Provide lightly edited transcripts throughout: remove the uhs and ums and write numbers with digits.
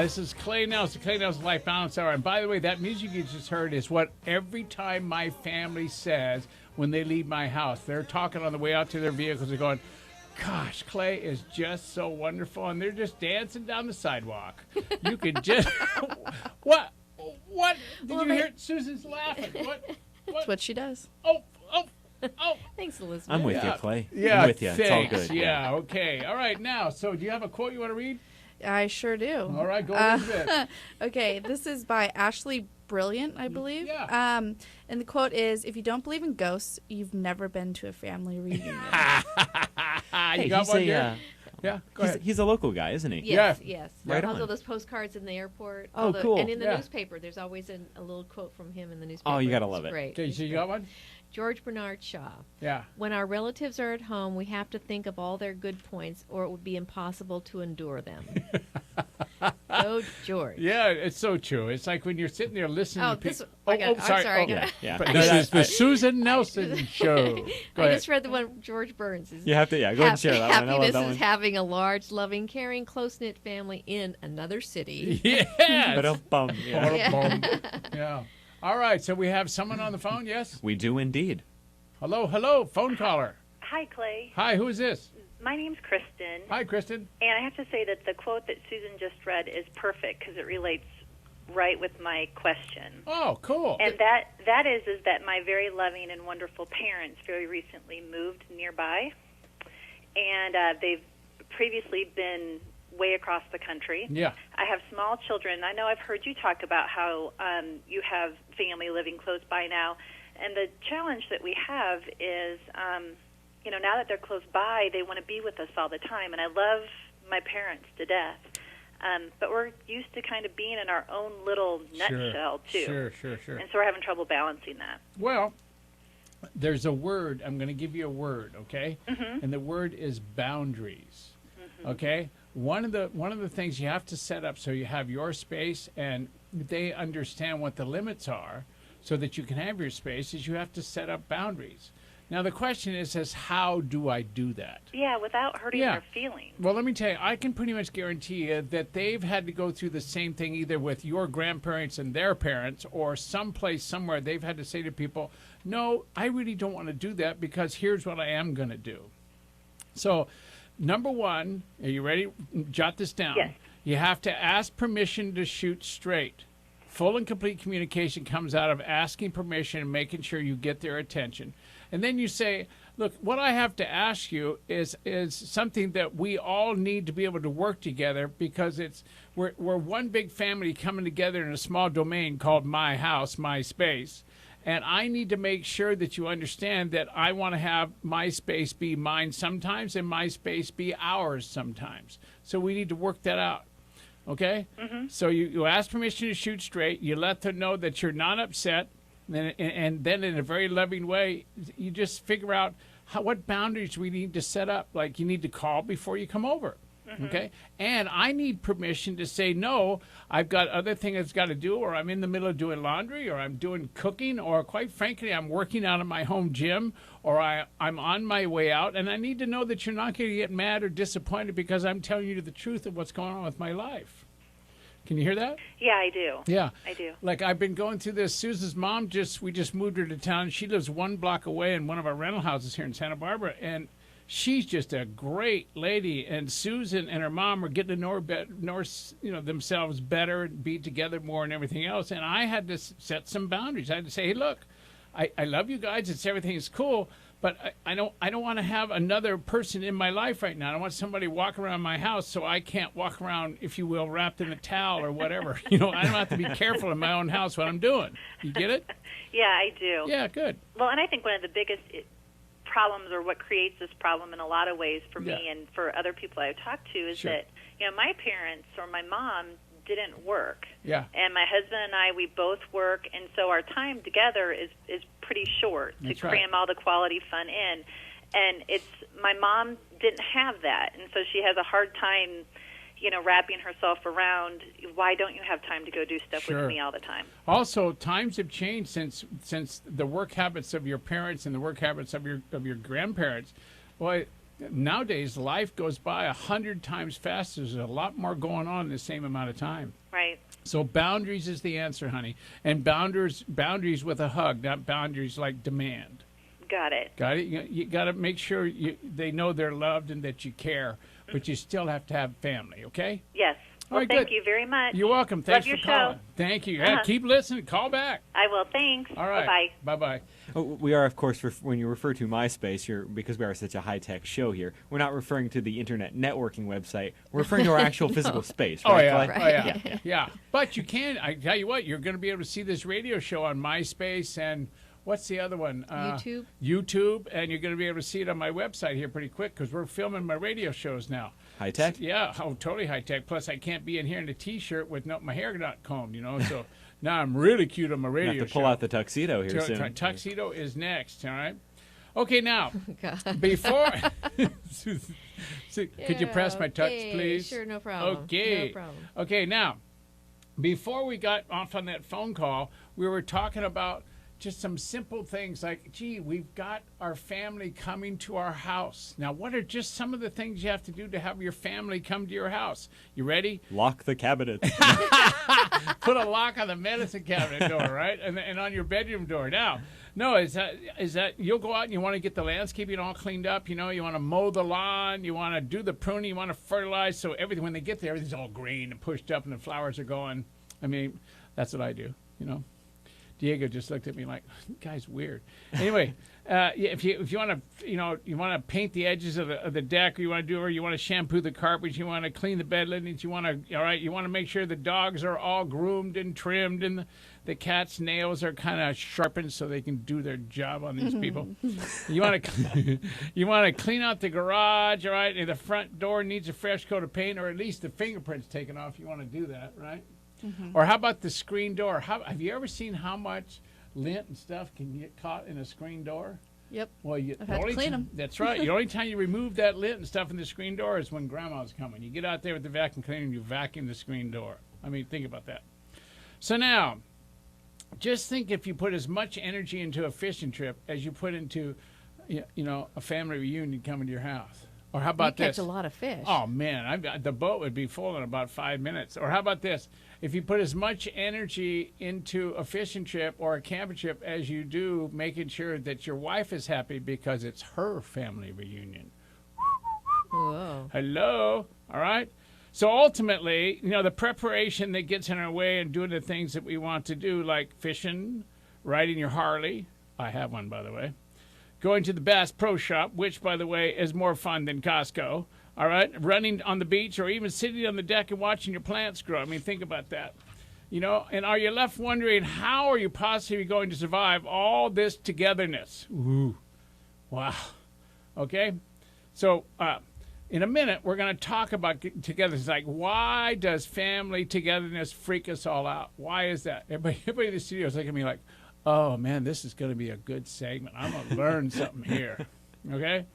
This is Clay Nelson, Clay Nelson Life Balance Hour. And by the way, that music you just heard is what every time my family says when they leave my house. They're talking on the way out to their vehicles. They're going, gosh, Clay is just so wonderful. And they're just dancing down the sidewalk. You could just... What? Did you hear it? Susan's laughing. What? That's what she does. Oh. Thanks, Elizabeth. I'm with you, Clay. Yeah, I'm with you. It's all thanks. good. Yeah, okay. All right, now, so do you have a quote you want to read? I sure do. All right, go ahead. Bit. Okay, this is by Ashley Brilliant, I believe. Yeah. And the quote is, if you don't believe in ghosts, you've never been to a family reunion. You got one here? Yeah, go ahead. He's a local guy, isn't he? Yes, Yeah. yes. Right Also, on. those postcards in the airport. Oh, cool. And in the Yeah. newspaper, there's always a little quote from him in the newspaper. Oh, you gotta It's love it. Great. Okay, It's so you great. got one? George Bernard Shaw. Yeah. When our relatives are at home, we have to think of all their good points, or it would be impossible to endure them. Go, George. Yeah, it's so true. It's like when you're sitting there listening Oh, to this people. I got- I'm sorry, I got- Yeah, yeah. But No, this no, is the Susan Nelson Show. Go I ahead. just read the one George Burns is. You have to, go ahead and share that one. I love Happiness that is one. having a large, loving, caring, close-knit family in another city. Yes. Ba-dum-bum. Yeah. Yeah. All right, so we have someone on the phone, yes? We do indeed. Hello, phone caller. Hi, Clay. Hi, who is this? My name's Kristen, Hi, Kristen. and I have to say that the quote that Susan just read is perfect because it relates right with my question. Oh, cool. And that is that my very loving and wonderful parents very recently moved nearby, and they've previously been way across the country. Yeah. I have small children. I know I've heard you talk about how you have family living close by now, and the challenge that we have is, now that they're close by, they want to be with us all the time, and I love my parents to death. But we're used to kind of being in our own little nutshell, too. Sure. And so we're having trouble balancing that. Well, there's a word. I'm going to give you a word, okay? Mm-hmm. And the word is boundaries. Okay? One of the things you have to set up so you have your space and they understand what the limits are so that you can have your space is you have to set up boundaries. Now the question is how do I do that? Yeah, without hurting Yeah. their feelings. Well, let me tell you, I can pretty much guarantee you that they've had to go through the same thing either with your grandparents and their parents or someplace somewhere they've had to say to people, no, I really don't want to do that because here's what I am going to do. So, number one, are you ready? Jot this down. Yes. You have to ask permission to shoot straight. Full and complete communication comes out of asking permission and making sure you get their attention. And then you say, look, what I have to ask you is something that we all need to be able to work together because we're one big family coming together in a small domain called my house, my space. And I need to make sure that you understand that I want to have my space be mine sometimes and my space be ours sometimes. So we need to work that out. Okay? Mm-hmm. So you ask permission to shoot straight. You let them know that you're not upset. And then in a very loving way, you just figure out what boundaries we need to set up. Like you need to call before you come over. Mm-hmm. Okay? And I need permission to say, no, I've got other things I've got to do, or I'm in the middle of doing laundry, or I'm doing cooking, or quite frankly, I'm working out of my home gym, or I'm on my way out. And I need to know that you're not going to get mad or disappointed because I'm telling you the truth of what's going on with my life. Can you hear that? Yeah, I do. Yeah. I do. Like I've been going through this. Susan's mom we just moved her to town. She lives 1 block away in one of our rental houses here in Santa Barbara. And she's just a great lady. And Susan and her mom are getting to know themselves better and be together more and everything else. And I had to set some boundaries. I had to say, hey, look, I love you guys. Everything is cool. But I don't want to have another person in my life right now. I don't want somebody walking around my house so I can't walk around, if you will, wrapped in a towel or whatever. I don't have to be careful in my own house what I'm doing. You get it? Yeah, I do. Yeah, good. Well, and I think one of the biggest problems, or what creates this problem in a lot of ways for me Yeah. and for other people I've talked to, is Sure. that my parents or my mom didn't work. Yeah. And my husband and I, we both work, and so our time together is pretty short to That's right. cram all the quality fun in. And my mom didn't have that, and so she has a hard time, wrapping herself around, why don't you have time to go do stuff Sure. with me all the time? Also, times have changed since the work habits of your parents and the work habits of your grandparents. Boy, nowadays life goes by 100 times faster. There's a lot more going on in the same amount of time. Right. So boundaries is the answer, honey. And boundaries with a hug, not boundaries like demand. Got it. Got it? You got to make sure they know they're loved and that you care, but you still have to have family, okay? Yes. All Well, right, thank good. you very much. You're welcome. Thanks Love your for calling. show. Thank you. Yeah, keep listening. Call back. I will. Thanks. All right. Bye-bye. Bye-bye. Oh, we are, of course, when you refer to MySpace, because we are such a high-tech show here, we're not referring to the internet networking website. We're referring to our actual physical space, Oh, right? yeah. Clay? Oh, yeah. Yeah. But you can, I tell you what, you're going to be able to see this radio show on MySpace and what's the other one? YouTube. YouTube, and you're going to be able to see it on my website here pretty quick because we're filming my radio shows now. High-tech? Yeah, totally high-tech. Plus, I can't be in here in a T-shirt with my hair not combed, so now I'm really cute on my You radio have to pull show. out the tuxedo here soon. Tuxedo is next, all right? Okay, now, God. before... So, could you press my tux, Okay, please? Sure, no problem. Okay. No problem. Okay, now, before we got off on that phone call, we were talking about just some simple things like, gee, we've got our family coming to our house. Now, what are just some of the things you have to do to have your family come to your house? You ready? Lock the cabinet. Put a lock on the medicine cabinet door, right? And on your bedroom door. Now, no, is that you'll go out and you want to get the landscaping all cleaned up, you want to mow the lawn, you want to do the pruning, you want to fertilize, so everything, when they get there, everything's all green and pushed up and the flowers are going. I mean, that's what I do, Diego just looked at me like, guy's weird. Anyway, if you want to, you want to paint the edges of the deck, or you want to do, or you want to shampoo the carpets, you want to clean the bed linens, you want to make sure the dogs are all groomed and trimmed, and the cat's nails are kind of sharpened so they can do their job on these people. You want to clean out the garage, all right? And the front door needs a fresh coat of paint, or at least the fingerprints taken off. You want to do that, right? Or how about the screen door? Have you ever seen how much lint and stuff can get caught in a screen door? Yep. Well, I've had to clean them. That's right. The only time you remove that lint and stuff in the screen door is when Grandma's coming. You get out there with the vacuum cleaner and you vacuum the screen door. I mean, think about that. So now, just think if you put as much energy into a fishing trip as you put into, a family reunion coming to your house. Or how about You catch this? a lot of fish. Oh man, the boat would be full in about 5 minutes. Or how about this? If you put as much energy into a fishing trip or a camping trip as you do making sure that your wife is happy because it's her family reunion. Whoa. Hello, all right? So ultimately, the preparation that gets in our way and doing the things that we want to do, like fishing, riding your Harley. I have one, by the way. Going to the Bass Pro Shop, which, by the way, is more fun than Costco. All right, running on the beach or even sitting on the deck and watching your plants grow. I mean, think about that. And are you left wondering, how are you possibly going to survive all this togetherness? Ooh, wow. Okay, so in a minute, we're going to talk about togetherness. Like, why does family togetherness freak us all out? Why is that? Everybody in the studio is looking at me like, oh, man, this is going to be a good segment. I'm going to learn something here, okay?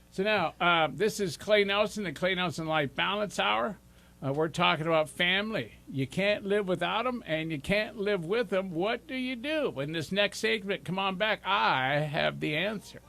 So now, this is Clay Nelson, the Clay Nelson Life Balance Hour. We're talking about family. You can't live without them, and you can't live with them. What do you do? In this next segment, come on back. I have the answer.